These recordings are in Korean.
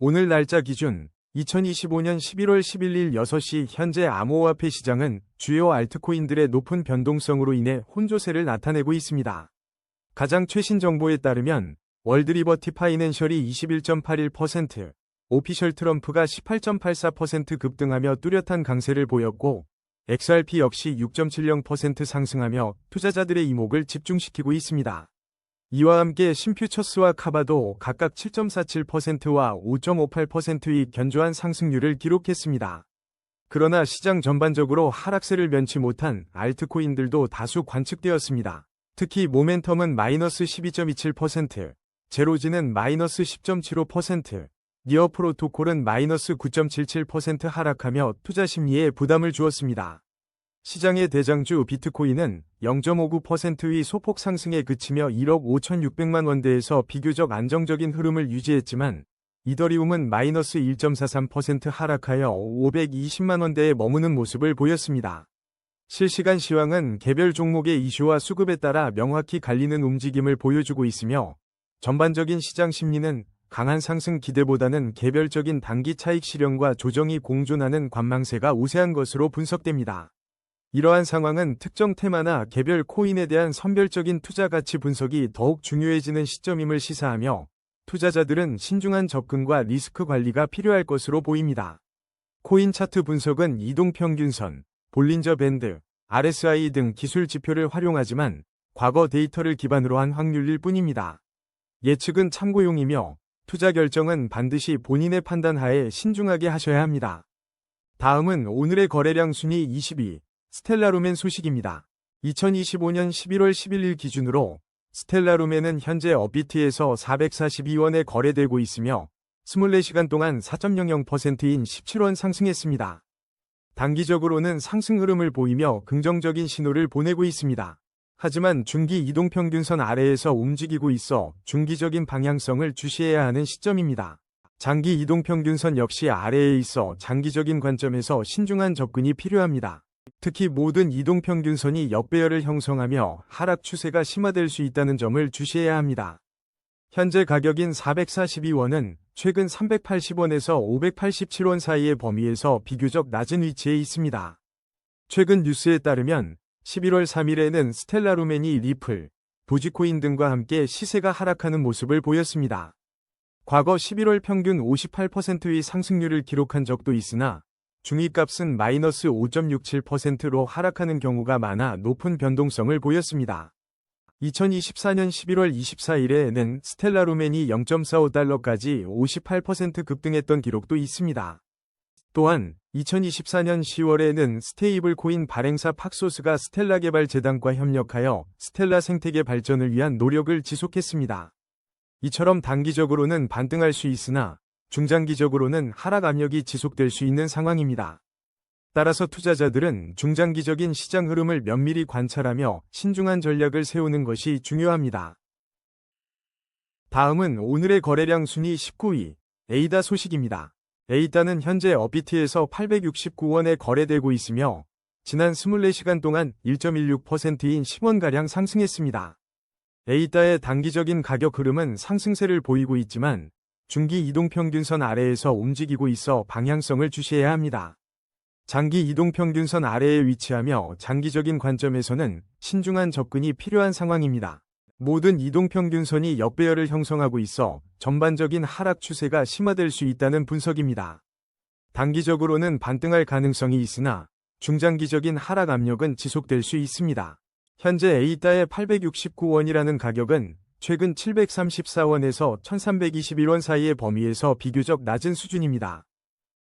오늘 날짜 기준 2025년 11월 11일 6시 현재 암호화폐 시장은 주요 알트코인들의 높은 변동성으로 인해 혼조세를 나타내고 있습니다. 가장 최신 정보에 따르면 월드리버티 파이낸셜이 21.81%, 오피셜 트럼프가 18.84% 급등하며 뚜렷한 강세를 보였고 XRP 역시 6.70% 상승하며 투자자들의 이목을 집중시키고 있습니다. 이와 함께 신퓨처스와 카바도 각각 7.47%와 5.58%의 견조한 상승률을 기록했습니다. 그러나 시장 전반적으로 하락세를 면치 못한 알트코인들도 다수 관측되었습니다. 특히 모멘텀은 마이너스 12.27%, 제로지는 마이너스 10.75%, 니어 프로토콜은 마이너스 9.77% 하락하며 투자 심리에 부담을 주었습니다. 시장의 대장주 비트코인은 0.59%의 소폭 상승에 그치며 1억 5,600만 원대에서 비교적 안정적인 흐름을 유지했지만 이더리움은 마이너스 1.43% 하락하여 520만 원대에 머무는 모습을 보였습니다. 실시간 시황은 개별 종목의 이슈와 수급에 따라 명확히 갈리는 움직임을 보여주고 있으며 전반적인 시장 심리는 강한 상승 기대보다는 개별적인 단기 차익 실현과 조정이 공존하는 관망세가 우세한 것으로 분석됩니다. 이러한 상황은 특정 테마나 개별 코인에 대한 선별적인 투자 가치 분석이 더욱 중요해지는 시점임을 시사하며 투자자들은 신중한 접근과 리스크 관리가 필요할 것으로 보입니다. 코인 차트 분석은 이동평균선, 볼린저 밴드, RSI 등 기술 지표를 활용하지만 과거 데이터를 기반으로 한 확률일 뿐입니다. 예측은 참고용이며 투자 결정은 반드시 본인의 판단하에 신중하게 하셔야 합니다. 다음은 오늘의 거래량 순위 22, 스텔라루멘 소식입니다. 2025년 11월 11일 기준으로 스텔라루멘은 현재 업비트에서 442원에 거래되고 있으며 24시간 동안 4.00%인 17원 상승했습니다. 단기적으로는 상승 흐름을 보이며 긍정적인 신호를 보내고 있습니다. 하지만 중기 이동평균선 아래에서 움직이고 있어 중기적인 방향성을 주시해야 하는 시점입니다. 장기 이동평균선 역시 아래에 있어 장기적인 관점에서 신중한 접근이 필요합니다. 특히 모든 이동평균선이 역배열을 형성하며 하락 추세가 심화될 수 있다는 점을 주시해야 합니다. 현재 가격인 442원은 최근 380원에서 587원 사이의 범위에서 비교적 낮은 위치에 있습니다. 최근 뉴스에 따르면 11월 3일에는 스텔라루멘이 리플, 도지코인 등과 함께 시세가 하락하는 모습을 보였습니다. 과거 11월 평균 58%의 상승률을 기록한 적도 있으나 중위값은 마이너스 5.67%로 하락하는 경우가 많아 높은 변동성을 보였습니다. 2024년 11월 24일에는 스텔라루멘이 0.45달러까지 58% 급등했던 기록도 있습니다. 또한 2024년 10월에는 스테이블 코인 발행사 팍소스가 스텔라 개발 재단과 협력하여 스텔라 생태계 발전을 위한 노력을 지속했습니다. 이처럼 단기적으로는 반등할 수 있으나 중장기적으로는 하락 압력이 지속될 수 있는 상황입니다. 따라서 투자자들은 중장기적인 시장 흐름을 면밀히 관찰하며 신중한 전략을 세우는 것이 중요합니다. 다음은 오늘의 거래량 순위 19위, 에이다 소식입니다. 에이다는 현재 업비트에서 869원에 거래되고 있으며 지난 24시간 동안 1.16%인 10원가량 상승했습니다. 에이다의 단기적인 가격 흐름은 상승세를 보이고 있지만 중기 이동평균선 아래에서 움직이고 있어 방향성을 주시해야 합니다. 장기 이동평균선 아래에 위치하며 장기적인 관점에서는 신중한 접근이 필요한 상황입니다. 모든 이동평균선이 역배열을 형성하고 있어 전반적인 하락 추세가 심화될 수 있다는 분석입니다. 단기적으로는 반등할 가능성이 있으나 중장기적인 하락 압력은 지속될 수 있습니다. 현재 에이다의 869원이라는 가격은 최근 734원에서 1321원 사이의 범위에서 비교적 낮은 수준입니다.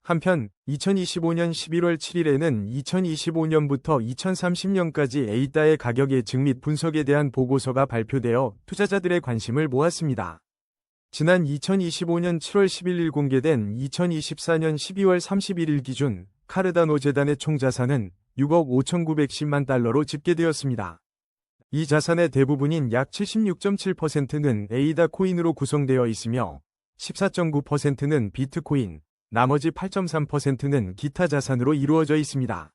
한편 2025년 11월 7일에는 2025년부터 2030년까지 에이다의 가격 예측 및 분석에 대한 보고서가 발표되어 투자자들의 관심을 모았습니다. 지난 2025년 7월 11일 공개된 2024년 12월 31일 기준 카르다노 재단의 총 자산은 6억 5,910만 달러로 집계되었습니다. 이 자산의 대부분인 약 76.7%는 에이다 코인으로 구성되어 있으며 14.9%는 비트코인, 나머지 8.3%는 기타 자산으로 이루어져 있습니다.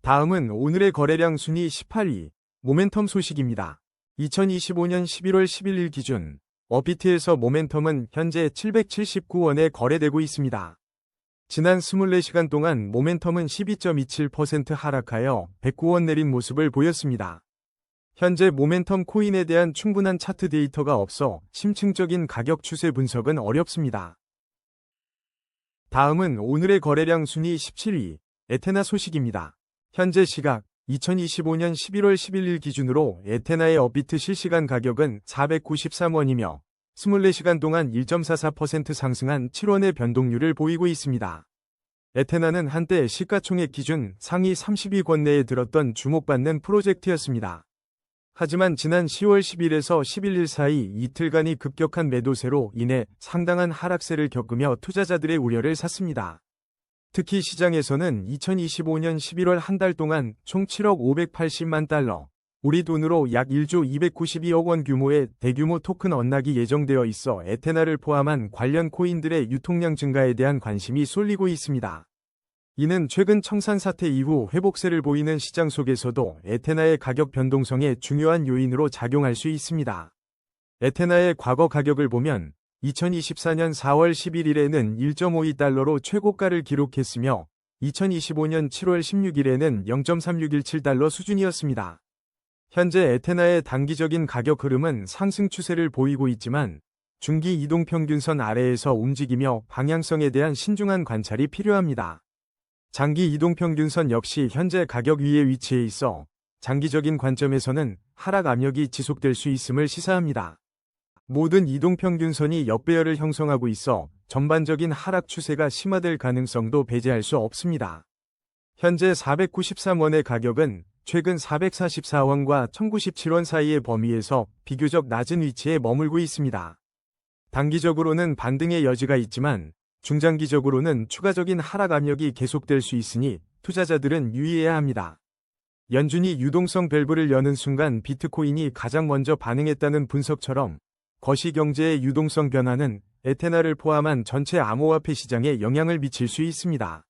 다음은 오늘의 거래량 순위 18위, 모멘텀 소식입니다. 2025년 11월 11일 기준 업비트에서 모멘텀은 현재 779원에 거래되고 있습니다. 지난 24시간 동안 모멘텀은 12.27% 하락하여 109원 내린 모습을 보였습니다. 현재 모멘텀 코인에 대한 충분한 차트 데이터가 없어 심층적인 가격 추세 분석은 어렵습니다. 다음은 오늘의 거래량 순위 17위, 에테나 소식입니다. 현재 시각 2025년 11월 11일 기준으로 에테나의 업비트 실시간 가격은 493원이며 24시간 동안 1.44% 상승한 7원의 변동률을 보이고 있습니다. 에테나는 한때 시가총액 기준 상위 30위권 내에 들었던 주목받는 프로젝트였습니다. 하지만 지난 10월 10일에서 11일 사이 이틀간의 급격한 매도세로 인해 상당한 하락세를 겪으며 투자자들의 우려를 샀습니다. 특히 시장에서는 2025년 11월 한 달 동안 총 7억 580만 달러, 우리 돈으로 약 1조 292억 원 규모의 대규모 토큰 언락이 예정되어 있어 에테나를 포함한 관련 코인들의 유통량 증가에 대한 관심이 쏠리고 있습니다. 이는 최근 청산 사태 이후 회복세를 보이는 시장 속에서도 에테나의 가격 변동성에 중요한 요인으로 작용할 수 있습니다. 에테나의 과거 가격을 보면 2024년 4월 11일에는 1.52달러로 최고가를 기록했으며 2025년 7월 16일에는 0.3617달러 수준이었습니다. 현재 에테나의 단기적인 가격 흐름은 상승 추세를 보이고 있지만 중기 이동평균선 아래에서 움직이며 방향성에 대한 신중한 관찰이 필요합니다. 장기 이동평균선 역시 현재 가격 위에 위치해 있어 장기적인 관점에서는 하락 압력이 지속될 수 있음을 시사합니다. 모든 이동평균선이 역배열을 형성하고 있어 전반적인 하락 추세가 심화될 가능성도 배제할 수 없습니다. 현재 493원의 가격은 최근 444원과 1097원 사이의 범위에서 비교적 낮은 위치에 머물고 있습니다. 단기적으로는 반등의 여지가 있지만 중장기적으로는 추가적인 하락 압력이 계속될 수 있으니 투자자들은 유의해야 합니다. 연준이 유동성 밸브를 여는 순간 비트코인이 가장 먼저 반응했다는 분석처럼 거시경제의 유동성 변화는 에테나를 포함한 전체 암호화폐 시장에 영향을 미칠 수 있습니다.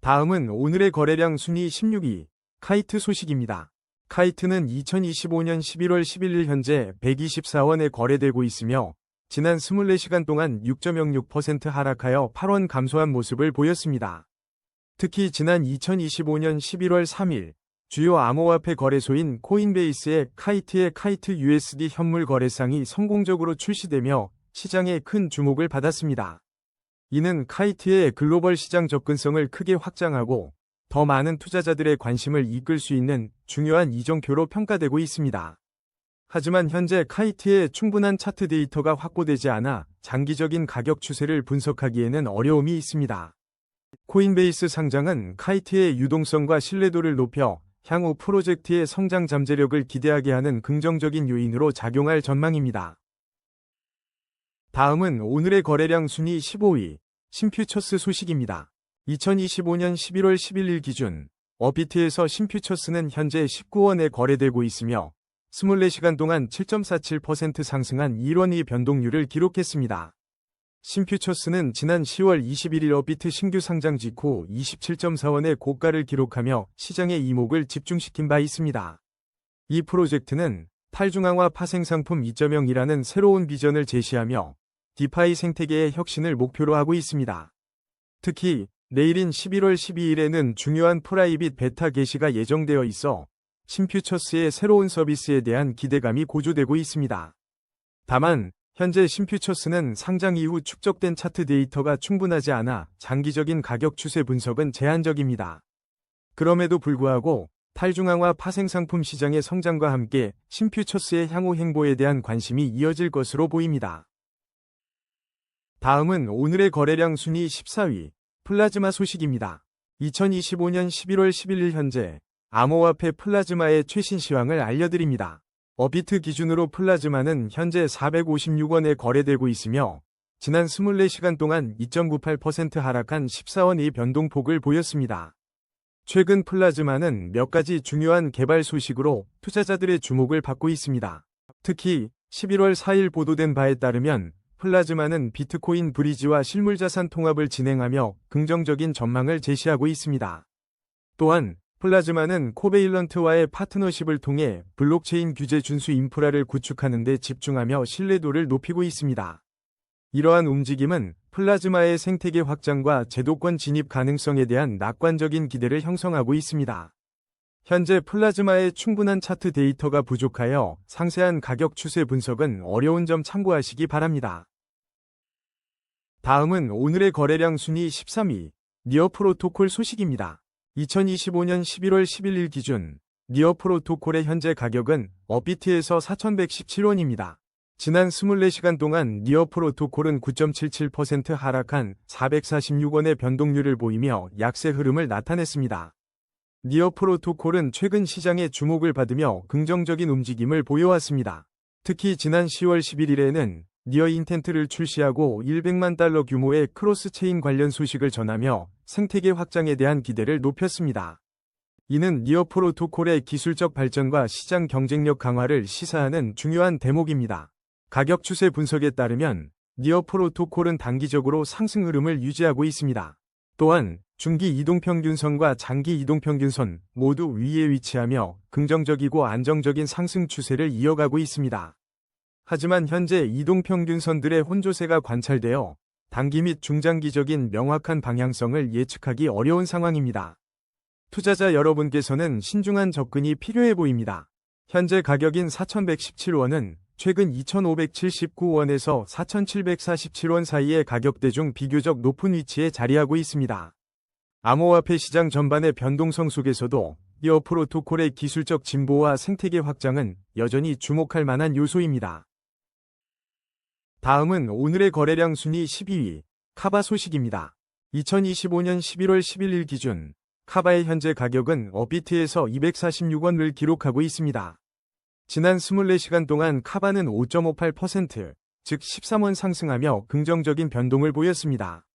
다음은 오늘의 거래량 순위 16위, 카이트 소식입니다. 카이트는 2025년 11월 11일 현재 124원에 거래되고 있으며 지난 24시간 동안 6.06% 하락하여 8원 감소한 모습을 보였습니다. 특히 지난 2025년 11월 3일 주요 암호화폐 거래소인 코인베이스의 카이트의 카이트 USD 현물 거래상이 성공적으로 출시되며 시장에 큰 주목을 받았습니다. 이는 카이트의 글로벌 시장 접근성을 크게 확장하고 더 많은 투자자들의 관심을 이끌 수 있는 중요한 이정표로 평가되고 있습니다. 하지만 현재 카이트의 충분한 차트 데이터가 확보되지 않아 장기적인 가격 추세를 분석하기에는 어려움이 있습니다. 코인베이스 상장은 카이트의 유동성과 신뢰도를 높여 향후 프로젝트의 성장 잠재력을 기대하게 하는 긍정적인 요인으로 작용할 전망입니다. 다음은 오늘의 거래량 순위 15위, 심퓨처스 소식입니다. 2025년 11월 11일 기준 업비트에서 심퓨처스는 현재 19원에 거래되고 있으며 24시간 동안 7.47% 상승한 1원의 변동률을 기록했습니다. 심퓨처스는 지난 10월 21일 업비트 신규 상장 직후 27.4원의 고가를 기록하며 시장의 이목을 집중시킨 바 있습니다. 이 프로젝트는 탈중앙화 파생상품 2.0이라는 새로운 비전을 제시하며 디파이 생태계의 혁신을 목표로 하고 있습니다. 특히 내일인 11월 12일에는 중요한 프라이빗 베타 게시가 예정되어 있어 심퓨처스의 새로운 서비스에 대한 기대감이 고조되고 있습니다. 다만 현재 심퓨처스는 상장 이후 축적된 차트 데이터가 충분하지 않아 장기적인 가격 추세 분석은 제한적입니다. 그럼에도 불구하고 탈중앙화 파생상품 시장의 성장과 함께 심퓨처스의 향후 행보에 대한 관심이 이어질 것으로 보입니다. 다음은 오늘의 거래량 순위 14위, 플라즈마 소식입니다. 2025년 11월 11일 현재 암호화폐 플라즈마의 최신 시황을 알려드립니다. 업비트 기준으로 플라즈마는 현재 456원에 거래되고 있으며 지난 24시간 동안 2.98% 하락한 14원의 변동폭을 보였습니다. 최근 플라즈마는 몇 가지 중요한 개발 소식으로 투자자들의 주목을 받고 있습니다. 특히 11월 4일 보도된 바에 따르면 플라즈마는 비트코인 브리지와 실물자산 통합을 진행하며 긍정적인 전망을 제시하고 있습니다. 또한 플라즈마는 코베일런트와의 파트너십을 통해 블록체인 규제 준수 인프라를 구축하는 데 집중하며 신뢰도를 높이고 있습니다. 이러한 움직임은 플라즈마의 생태계 확장과 제도권 진입 가능성에 대한 낙관적인 기대를 형성하고 있습니다. 현재 플라즈마의 충분한 차트 데이터가 부족하여 상세한 가격 추세 분석은 어려운 점 참고하시기 바랍니다. 다음은 오늘의 거래량 순위 13위, 니어 프로토콜 소식입니다. 2025년 11월 11일 기준 니어 프로토콜의 현재 가격은 업비트에서 4,117원입니다. 지난 24시간 동안 니어 프로토콜은 9.77% 하락한 446원의 변동률을 보이며 약세 흐름을 나타냈습니다. 니어 프로토콜은 최근 시장의 주목을 받으며 긍정적인 움직임을 보여왔습니다. 특히 지난 10월 11일에는 니어 인텐트를 출시하고 100만 달러 규모의 크로스체인 관련 소식을 전하며 생태계 확장에 대한 기대를 높였습니다. 이는 니어 프로토콜의 기술적 발전과 시장 경쟁력 강화를 시사하는 중요한 대목입니다. 가격 추세 분석에 따르면 니어 프로토콜은 단기적으로 상승 흐름을 유지하고 있습니다. 또한 중기 이동평균선과 장기 이동평균선 모두 위에 위치하며 긍정적이고 안정적인 상승 추세를 이어가고 있습니다. 하지만 현재 이동평균선들의 혼조세가 관찰되어 단기 및 중장기적인 명확한 방향성을 예측하기 어려운 상황입니다. 투자자 여러분께서는 신중한 접근이 필요해 보입니다. 현재 가격인 4,117원은 최근 2,579원에서 4,747원 사이의 가격대 중 비교적 높은 위치에 자리하고 있습니다. 암호화폐 시장 전반의 변동성 속에서도 니어 프로토콜의 기술적 진보와 생태계 확장은 여전히 주목할 만한 요소입니다. 다음은 오늘의 거래량 순위 12위, 카바 소식입니다. 2025년 11월 11일 기준 카바의 현재 가격은 업비트에서 246원을 기록하고 있습니다. 지난 24시간 동안 카바는 5.58%, 즉 13원 상승하며 긍정적인 변동을 보였습니다.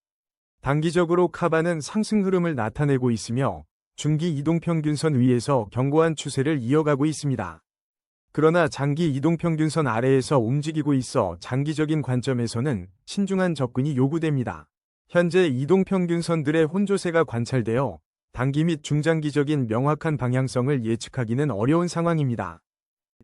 단기적으로 카바는 상승 흐름을 나타내고 있으며 중기 이동평균선 위에서 견고한 추세를 이어가고 있습니다. 그러나 장기 이동평균선 아래에서 움직이고 있어 장기적인 관점에서는 신중한 접근이 요구됩니다. 현재 이동평균선들의 혼조세가 관찰되어 단기 및 중장기적인 명확한 방향성을 예측하기는 어려운 상황입니다.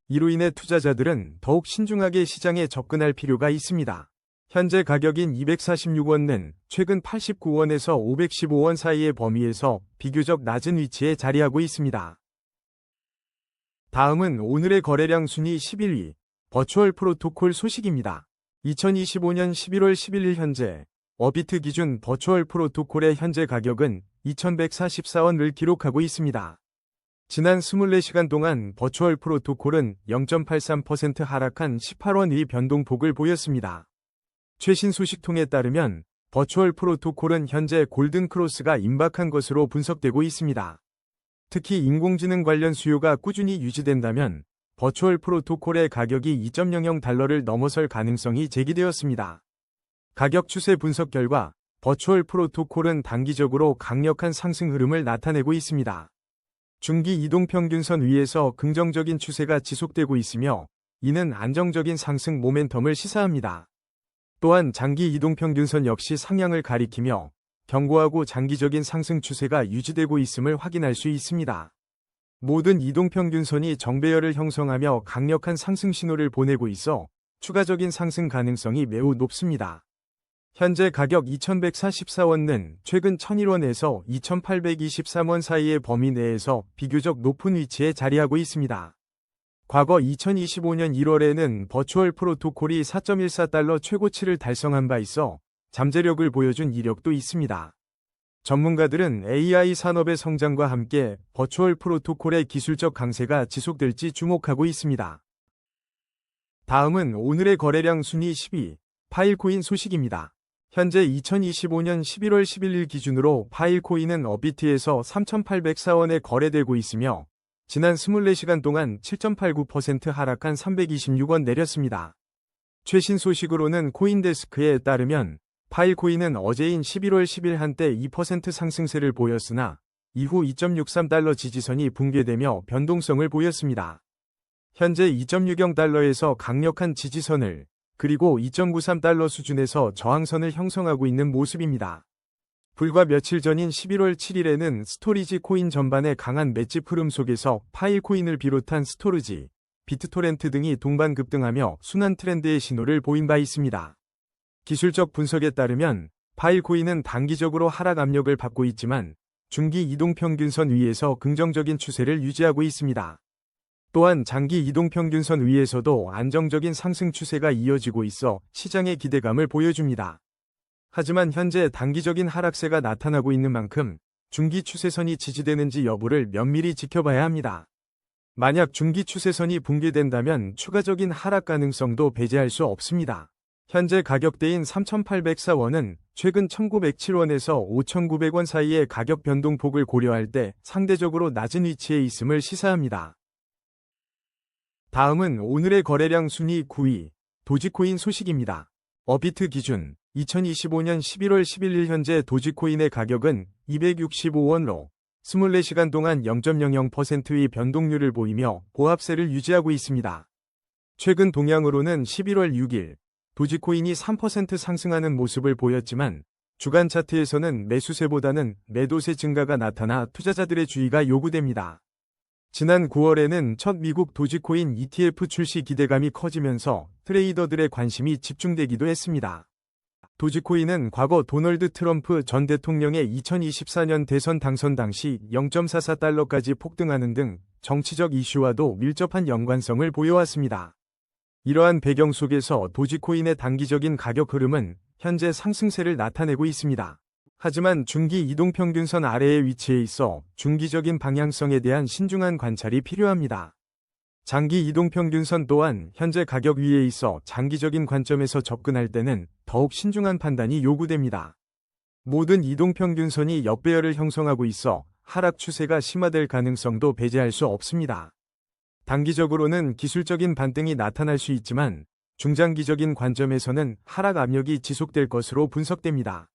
이로 인해 투자자들은 더욱 신중하게 시장에 접근할 필요가 있습니다. 현재 가격인 246원은 최근 89원에서 515원 사이의 범위에서 비교적 낮은 위치에 자리하고 있습니다. 다음은 오늘의 거래량 순위 11위, 버추얼 프로토콜 소식입니다. 2025년 11월 11일 현재 업비트 기준 버추얼 프로토콜의 현재 가격은 2,144원을 기록하고 있습니다. 지난 24시간 동안 버추얼 프로토콜은 0.83% 하락한 18원 위 변동폭을 보였습니다. 최신 소식통에 따르면 버추얼 프로토콜은 현재 골든 크로스가 임박한 것으로 분석되고 있습니다. 특히 인공지능 관련 수요가 꾸준히 유지된다면 버추얼 프로토콜의 가격이 2.00달러를 넘어설 가능성이 제기되었습니다. 가격 추세 분석 결과 버추얼 프로토콜은 단기적으로 강력한 상승 흐름을 나타내고 있습니다. 중기 이동평균선 위에서 긍정적인 추세가 지속되고 있으며 이는 안정적인 상승 모멘텀을 시사합니다. 또한 장기 이동평균선 역시 상향을 가리키며 견고하고 장기적인 상승 추세가 유지되고 있음을 확인할 수 있습니다. 모든 이동평균선이 정배열을 형성하며 강력한 상승 신호를 보내고 있어 추가적인 상승 가능성이 매우 높습니다. 현재 가격 2,144원은 최근 1,001원에서 2,823원 사이의 범위 내에서 비교적 높은 위치에 자리하고 있습니다. 과거 2025년 1월에는 버추얼 프로토콜이 4.14달러 최고치를 달성한 바 있어 잠재력을 보여준 이력도 있습니다. 전문가들은 AI 산업의 성장과 함께 버추얼 프로토콜의 기술적 강세가 지속될지 주목하고 있습니다. 다음은 오늘의 거래량 순위 10위, 파일코인 소식입니다. 현재 2025년 11월 11일 기준으로 파일코인은 업비트에서 3,804원에 거래되고 있으며 지난 24시간 동안 7.89% 하락한 326원 내렸습니다. 최신 소식으로는 코인데스크에 따르면 파일코인은 어제인 11월 10일 한때 2% 상승세를 보였으나 이후 2.63달러 지지선이 붕괴되며 변동성을 보였습니다. 현재 2.60달러에서 강력한 지지선을 그리고 2.93달러 수준에서 저항선을 형성하고 있는 모습입니다. 불과 며칠 전인 11월 7일에는 스토리지 코인 전반의 강한 맷집 흐름 속에서 파일 코인을 비롯한 스토리지, 비트토렌트 등이 동반 급등하며 순환 트렌드의 신호를 보인 바 있습니다. 기술적 분석에 따르면 파일 코인은 단기적으로 하락 압력을 받고 있지만 중기 이동평균선 위에서 긍정적인 추세를 유지하고 있습니다. 또한 장기 이동평균선 위에서도 안정적인 상승 추세가 이어지고 있어 시장의 기대감을 보여줍니다. 하지만 현재 단기적인 하락세가 나타나고 있는 만큼 중기 추세선이 지지되는지 여부를 면밀히 지켜봐야 합니다. 만약 중기 추세선이 붕괴된다면 추가적인 하락 가능성도 배제할 수 없습니다. 현재 가격대인 3,804원은 최근 1,907원에서 5,900원 사이의 가격 변동폭을 고려할 때 상대적으로 낮은 위치에 있음을 시사합니다. 다음은 오늘의 거래량 순위 9위, 도지코인 소식입니다. 업비트 기준 2025년 11월 11일 현재 도지코인의 가격은 265원로 24시간 동안 0.00%의 변동률을 보이며 보합세를 유지하고 있습니다. 최근 동향으로는 11월 6일 도지코인이 3% 상승하는 모습을 보였지만 주간 차트에서는 매수세보다는 매도세 증가가 나타나 투자자들의 주의가 요구됩니다. 지난 9월에는 첫 미국 도지코인 ETF 출시 기대감이 커지면서 트레이더들의 관심이 집중되기도 했습니다. 도지코인은 과거 도널드 트럼프 전 대통령의 2024년 대선 당선 당시 0.44달러까지 폭등하는 등 정치적 이슈와도 밀접한 연관성을 보여왔습니다. 이러한 배경 속에서 도지코인의 단기적인 가격 흐름은 현재 상승세를 나타내고 있습니다. 하지만 중기 이동평균선 아래의 위치에 있어 중기적인 방향성에 대한 신중한 관찰이 필요합니다. 장기 이동평균선 또한 현재 가격 위에 있어 장기적인 관점에서 접근할 때는 더욱 신중한 판단이 요구됩니다. 모든 이동평균선이 역배열을 형성하고 있어 하락 추세가 심화될 가능성도 배제할 수 없습니다. 단기적으로는 기술적인 반등이 나타날 수 있지만 중장기적인 관점에서는 하락 압력이 지속될 것으로 분석됩니다.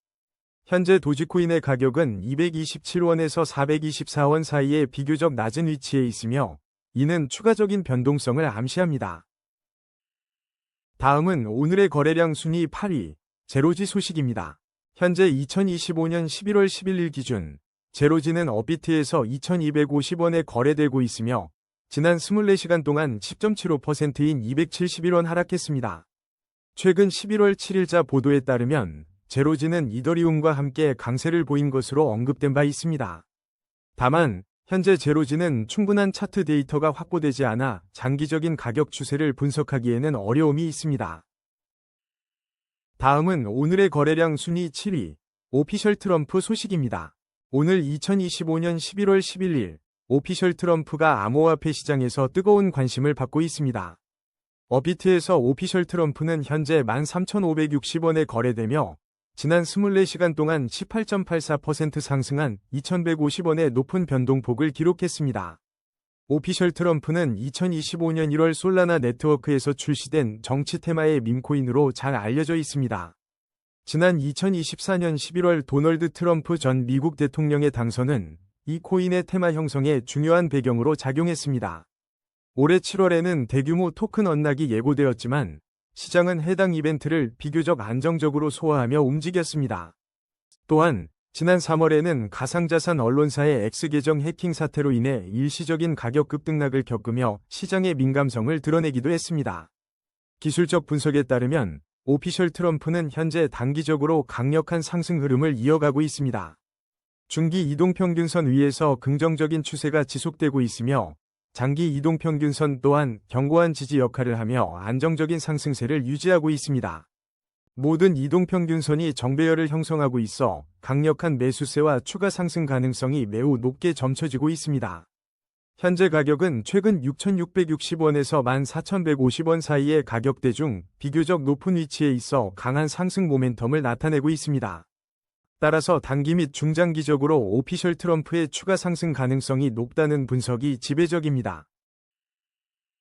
현재 도지코인의 가격은 227원에서 424원 사이의 비교적 낮은 위치에 있으며 이는 추가적인 변동성을 암시합니다. 다음은 오늘의 거래량 순위 8위, 제로지 소식입니다. 현재 2025년 11월 11일 기준 제로지는 업비트에서 2250원에 거래되고 있으며 지난 24시간 동안 10.75%인 271원 하락했습니다. 최근 11월 7일자 보도에 따르면 제로지는 이더리움과 함께 강세를 보인 것으로 언급된 바 있습니다. 다만 현재 제로지는 충분한 차트 데이터가 확보되지 않아 장기적인 가격 추세를 분석하기에는 어려움이 있습니다. 다음은 오늘의 거래량 순위 7위, 오피셜 트럼프 소식입니다. 오늘 2025년 11월 11일 오피셜 트럼프가 암호화폐 시장에서 뜨거운 관심을 받고 있습니다. 업비트에서 오피셜 트럼프는 현재 13,560원에 거래되며 지난 24시간 동안 18.84% 상승한 2,150원의 높은 변동폭을 기록했습니다. 오피셜 트럼프는 2025년 1월 솔라나 네트워크에서 출시된 정치 테마의 밈코인으로 잘 알려져 있습니다. 지난 2024년 11월 도널드 트럼프 전 미국 대통령의 당선은 이 코인의 테마 형성에 중요한 배경으로 작용했습니다. 올해 7월에는 대규모 토큰 언락이 예고되었지만 시장은 해당 이벤트를 비교적 안정적으로 소화하며 움직였습니다. 또한 지난 3월에는 가상자산 언론사의 X계정 해킹 사태로 인해 일시적인 가격 급등락을 겪으며 시장의 민감성을 드러내기도 했습니다. 기술적 분석에 따르면 오피셜 트럼프는 현재 단기적으로 강력한 상승 흐름을 이어가고 있습니다. 중기 이동평균선 위에서 긍정적인 추세가 지속되고 있으며 장기 이동평균선 또한 견고한 지지 역할을 하며 안정적인 상승세를 유지하고 있습니다. 모든 이동평균선이 정배열을 형성하고 있어 강력한 매수세와 추가 상승 가능성이 매우 높게 점쳐지고 있습니다. 현재 가격은 최근 6,660원에서 14,150원 사이의 가격대 중 비교적 높은 위치에 있어 강한 상승 모멘텀을 나타내고 있습니다. 따라서 단기 및 중장기적으로 오피셜 트럼프의 추가 상승 가능성이 높다는 분석이 지배적입니다.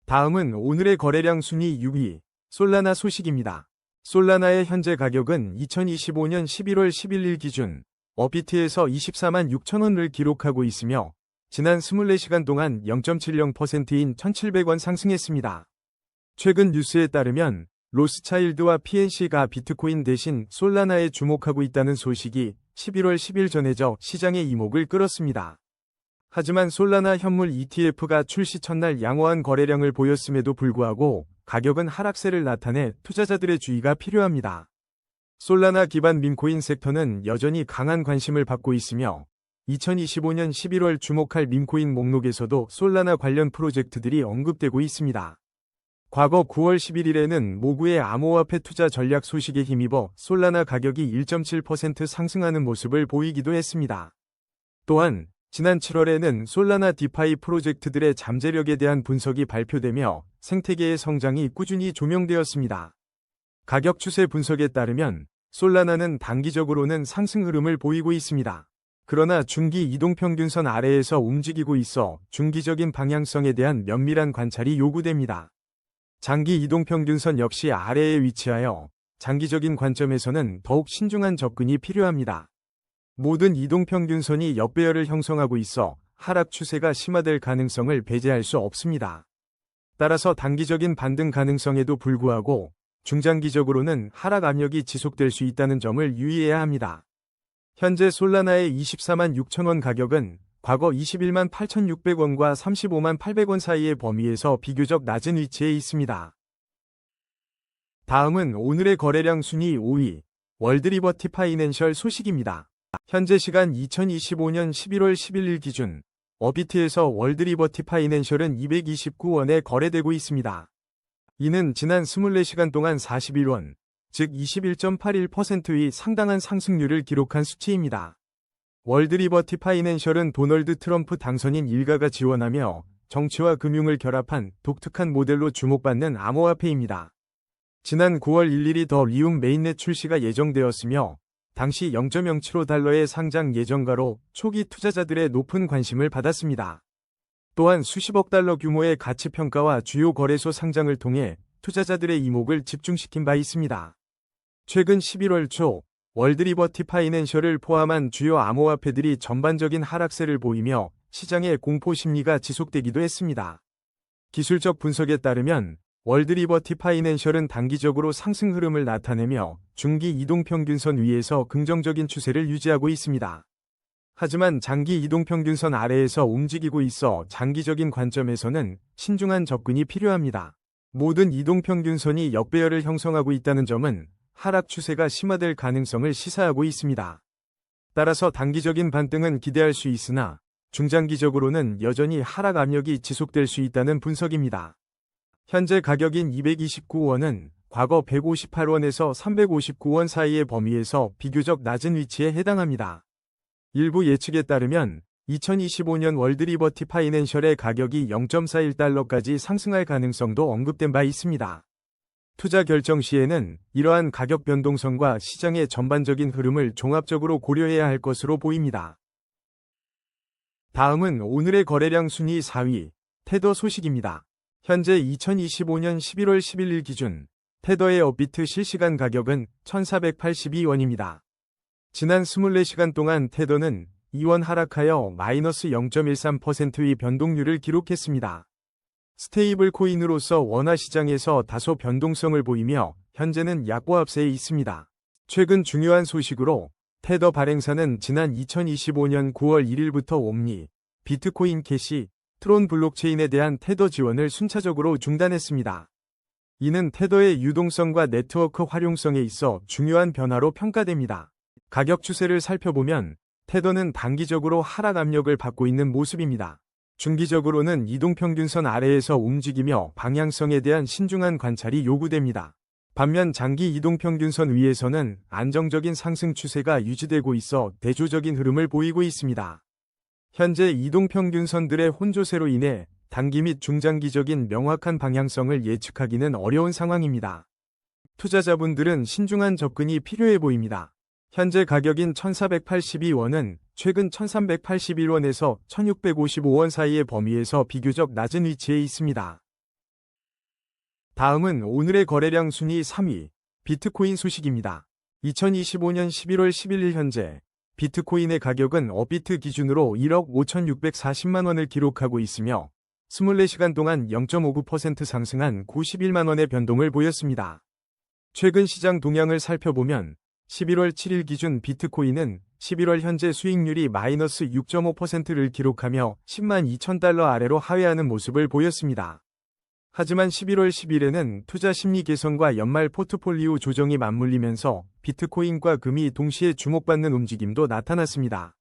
다음은 오늘의 거래량 순위 6위, 솔라나 소식입니다. 솔라나의 현재 가격은 2025년 11월 11일 기준 업비트에서 24만 6천원을 기록하고 있으며 지난 24시간 동안 0.70%인 1,700원 상승했습니다. 최근 뉴스에 따르면 로스차일드와 PNC가 비트코인 대신 솔라나에 주목하고 있다는 소식이 11월 10일 전해져 시장의 이목을 끌었습니다. 하지만 솔라나 현물 ETF가 출시 첫날 양호한 거래량을 보였음에도 불구하고 가격은 하락세를 나타내 투자자들의 주의가 필요합니다. 솔라나 기반 밈코인 섹터는 여전히 강한 관심을 받고 있으며 2025년 11월 주목할 밈코인 목록에서도 솔라나 관련 프로젝트들이 언급되고 있습니다. 과거 9월 11일에는 모구의 암호화폐 투자 전략 소식에 힘입어 솔라나 가격이 1.7% 상승하는 모습을 보이기도 했습니다. 또한 지난 7월에는 솔라나 디파이 프로젝트들의 잠재력에 대한 분석이 발표되며 생태계의 성장이 꾸준히 조명되었습니다. 가격 추세 분석에 따르면 솔라나는 단기적으로는 상승 흐름을 보이고 있습니다. 그러나 중기 이동평균선 아래에서 움직이고 있어 중기적인 방향성에 대한 면밀한 관찰이 요구됩니다. 장기 이동평균선 역시 아래에 위치하여 장기적인 관점에서는 더욱 신중한 접근이 필요합니다. 모든 이동평균선이 역배열을 형성하고 있어 하락 추세가 심화될 가능성을 배제할 수 없습니다. 따라서 단기적인 반등 가능성에도 불구하고 중장기적으로는 하락 압력이 지속될 수 있다는 점을 유의해야 합니다. 현재 솔라나의 24만 6천원 가격은 과거 21만 8,600원과 35만 800원 사이의 범위에서 비교적 낮은 위치에 있습니다. 다음은 오늘의 거래량 순위 5위, 월드리버티 파이낸셜 소식입니다. 현재 시간 2025년 11월 11일 기준 어비트에서 월드리버티 파이낸셜은 229원에 거래되고 있습니다. 이는 지난 24시간 동안 41원, 즉 21.81%의 상당한 상승률을 기록한 수치입니다. 월드리버티 파이낸셜은 도널드 트럼프 당선인 일가가 지원하며 정치와 금융을 결합한 독특한 모델로 주목받는 암호화폐입니다. 지난 9월 1일이 더 리움 메인넷 출시가 예정되었으며 당시 0.075달러의 상장 예정가로 초기 투자자들의 높은 관심을 받았습니다. 또한 수십억 달러 규모의 가치평가와 주요 거래소 상장을 통해 투자자들의 이목을 집중시킨 바 있습니다. 최근 11월 초 월드리버티 파이낸셜을 포함한 주요 암호화폐들이 전반적인 하락세를 보이며 시장의 공포 심리가 지속되기도 했습니다. 기술적 분석에 따르면 월드리버티 파이낸셜은 단기적으로 상승 흐름을 나타내며 중기 이동평균선 위에서 긍정적인 추세를 유지하고 있습니다. 하지만 장기 이동평균선 아래에서 움직이고 있어 장기적인 관점에서는 신중한 접근이 필요합니다. 모든 이동평균선이 역배열을 형성하고 있다는 점은 하락 추세가 심화될 가능성을 시사하고 있습니다. 따라서 단기적인 반등은 기대할 수 있으나 중장기적으로는 여전히 하락 압력이 지속될 수 있다는 분석입니다. 현재 가격인 229원은 과거 158원에서 359원 사이의 범위에서 비교적 낮은 위치에 해당합니다. 일부 예측에 따르면 2025년 월드리버티 파이낸셜의 가격이 0.41달러까지 상승할 가능성도 언급된 바 있습니다. 투자 결정 시에는 이러한 가격 변동성과 시장의 전반적인 흐름을 종합적으로 고려해야 할 것으로 보입니다. 다음은 오늘의 거래량 순위 4위, 테더 소식입니다. 현재 2025년 11월 11일 기준 테더의 업비트 실시간 가격은 1,482원입니다. 지난 24시간 동안 테더는 2원 하락하여 마이너스 0.13%의 변동률을 기록했습니다. 스테이블 코인으로서 원화 시장에서 다소 변동성을 보이며 현재는 약보합세에 있습니다. 최근 중요한 소식으로 테더 발행사는 지난 2025년 9월 1일부터 옴니, 비트코인 캐시, 트론 블록체인에 대한 테더 지원을 순차적으로 중단했습니다. 이는 테더의 유동성과 네트워크 활용성에 있어 중요한 변화로 평가됩니다. 가격 추세를 살펴보면 테더는 단기적으로 하락 압력을 받고 있는 모습입니다. 중기적으로는 이동평균선 아래에서 움직이며 방향성에 대한 신중한 관찰이 요구됩니다. 반면 장기 이동평균선 위에서는 안정적인 상승 추세가 유지되고 있어 대조적인 흐름을 보이고 있습니다. 현재 이동평균선들의 혼조세로 인해 단기 및 중장기적인 명확한 방향성을 예측하기는 어려운 상황입니다. 투자자분들은 신중한 접근이 필요해 보입니다. 현재 가격인 1,482원은 최근 1,381원에서 1,655원 사이의 범위에서 비교적 낮은 위치에 있습니다. 다음은 오늘의 거래량 순위 3위, 비트코인 소식입니다. 2025년 11월 11일 현재 비트코인의 가격은 업비트 기준으로 1억 5,640만 원을 기록하고 있으며 24시간 동안 0.59% 상승한 91만 원의 변동을 보였습니다. 최근 시장 동향을 살펴보면 11월 7일 기준 비트코인은 11월 현재 수익률이 마이너스 6.5%를 기록하며 10만 2천 달러 아래로 하회하는 모습을 보였습니다. 하지만 11월 10일에는 투자 심리 개선과 연말 포트폴리오 조정이 맞물리면서 비트코인과 금이 동시에 주목받는 움직임도 나타났습니다.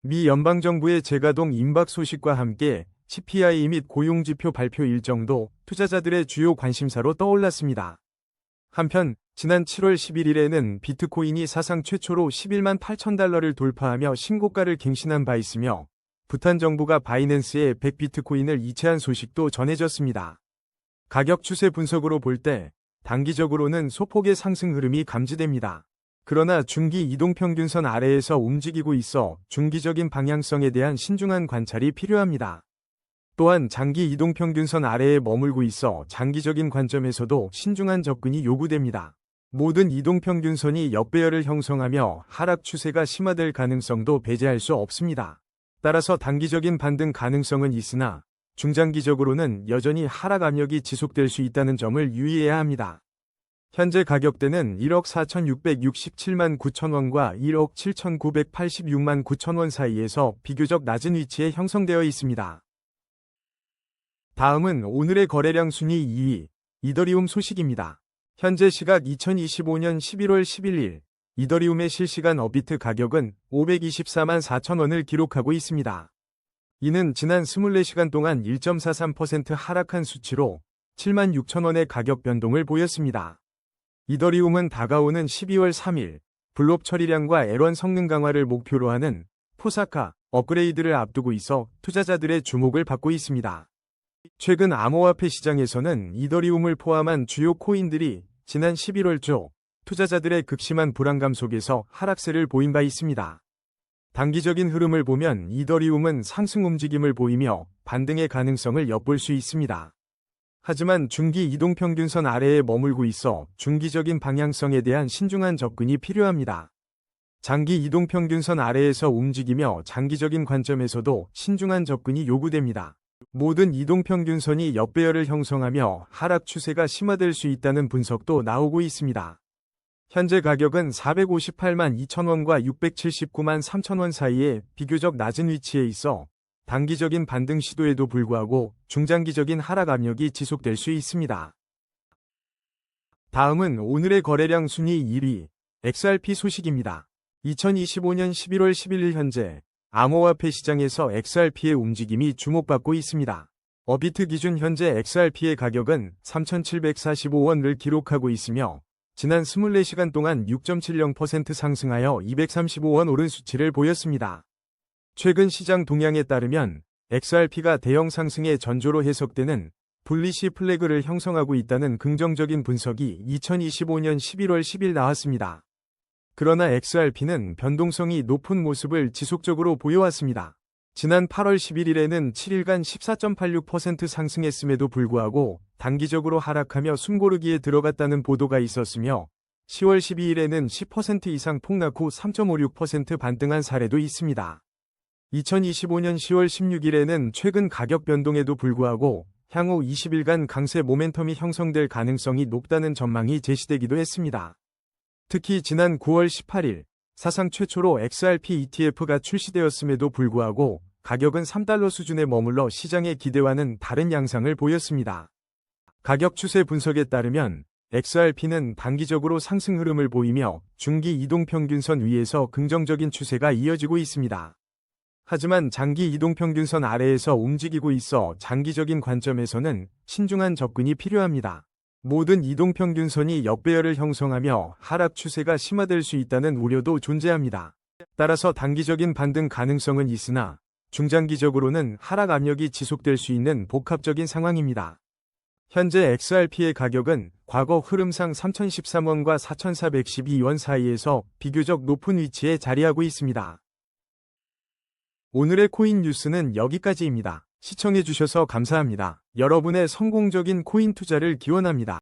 미 연방정부의 재가동 임박 소식과 함께 CPI 및 고용지표 발표 일정도 투자자들의 주요 관심사로 떠올랐습니다. 한편 지난 7월 11일에는 비트코인이 사상 최초로 11만 8천 달러를 돌파하며 신고가를 갱신한 바 있으며 부탄 정부가 바이낸스에 100비트코인을 이체한 소식도 전해졌습니다. 가격 추세 분석으로 볼 때 단기적으로는 소폭의 상승 흐름이 감지됩니다. 그러나 중기 이동평균선 아래에서 움직이고 있어 중기적인 방향성에 대한 신중한 관찰이 필요합니다. 또한 장기 이동평균선 아래에 머물고 있어 장기적인 관점에서도 신중한 접근이 요구됩니다. 모든 이동평균선이 역배열을 형성하며 하락 추세가 심화될 가능성도 배제할 수 없습니다. 따라서 단기적인 반등 가능성은 있으나 중장기적으로는 여전히 하락 압력이 지속될 수 있다는 점을 유의해야 합니다. 현재 가격대는 1억 4,667만 9천 원과 1억 7,986만 9천 원 사이에서 비교적 낮은 위치에 형성되어 있습니다. 다음은 오늘의 거래량 순위 2위, 이더리움 소식입니다. 현재 시각 2025년 11월 11일, 이더리움의 실시간 업비트 가격은 524만 4천 원을 기록하고 있습니다. 이는 지난 24시간 동안 1.43% 하락한 수치로 7만 6천 원의 가격 변동을 보였습니다. 이더리움은 다가오는 12월 3일, 블록 처리량과 L1 성능 강화를 목표로 하는 포사카 업그레이드를 앞두고 있어 투자자들의 주목을 받고 있습니다. 최근 암호화폐 시장에서는 이더리움을 포함한 주요 코인들이 지난 11월 초 투자자들의 극심한 불안감 속에서 하락세를 보인 바 있습니다. 단기적인 흐름을 보면 이더리움은 상승 움직임을 보이며 반등의 가능성을 엿볼 수 있습니다. 하지만 중기 이동평균선 아래에 머물고 있어 중기적인 방향성에 대한 신중한 접근이 필요합니다. 장기 이동평균선 아래에서 움직이며 장기적인 관점에서도 신중한 접근이 요구됩니다. 모든 이동평균선이 역배열을 형성하며 하락 추세가 심화될 수 있다는 분석도 나오고 있습니다. 현재 가격은 458만 2천 원과 679만 3천 원 사이에 비교적 낮은 위치에 있어 단기적인 반등 시도에도 불구하고 중장기적인 하락 압력이 지속될 수 있습니다. 다음은 오늘의 거래량 순위 1위, XRP 소식입니다. 2025년 11월 11일 현재 암호화폐 시장에서 XRP의 움직임이 주목받고 있습니다. 업비트 기준 현재 XRP의 가격은 3,745원을 기록하고 있으며 지난 24시간 동안 6.70% 상승하여 235원 오른 수치를 보였습니다. 최근 시장 동향에 따르면 XRP가 대형 상승의 전조로 해석되는 불리시 플래그를 형성하고 있다는 긍정적인 분석이 2025년 11월 10일 나왔습니다. 그러나 XRP는 변동성이 높은 모습을 지속적으로 보여왔습니다. 지난 8월 11일에는 7일간 14.86% 상승했음에도 불구하고 단기적으로 하락하며 숨고르기에 들어갔다는 보도가 있었으며 10월 12일에는 10% 이상 폭락 후 3.56% 반등한 사례도 있습니다. 2025년 10월 16일에는 최근 가격 변동에도 불구하고 향후 20일간 강세 모멘텀이 형성될 가능성이 높다는 전망이 제시되기도 했습니다. 특히 지난 9월 18일 사상 최초로 XRP ETF가 출시되었음에도 불구하고 가격은 3달러 수준에 머물러 시장의 기대와는 다른 양상을 보였습니다. 가격 추세 분석에 따르면 XRP는 단기적으로 상승 흐름을 보이며 중기 이동평균선 위에서 긍정적인 추세가 이어지고 있습니다. 하지만 장기 이동평균선 아래에서 움직이고 있어 장기적인 관점에서는 신중한 접근이 필요합니다. 모든 이동평균선이 역배열을 형성하며 하락 추세가 심화될 수 있다는 우려도 존재합니다. 따라서 단기적인 반등 가능성은 있으나 중장기적으로는 하락 압력이 지속될 수 있는 복합적인 상황입니다. 현재 XRP의 가격은 과거 흐름상 3,013원과 4,412원 사이에서 비교적 높은 위치에 자리하고 있습니다. 오늘의 코인 뉴스는 여기까지입니다. 시청해주셔서 감사합니다. 여러분의 성공적인 코인 투자를 기원합니다.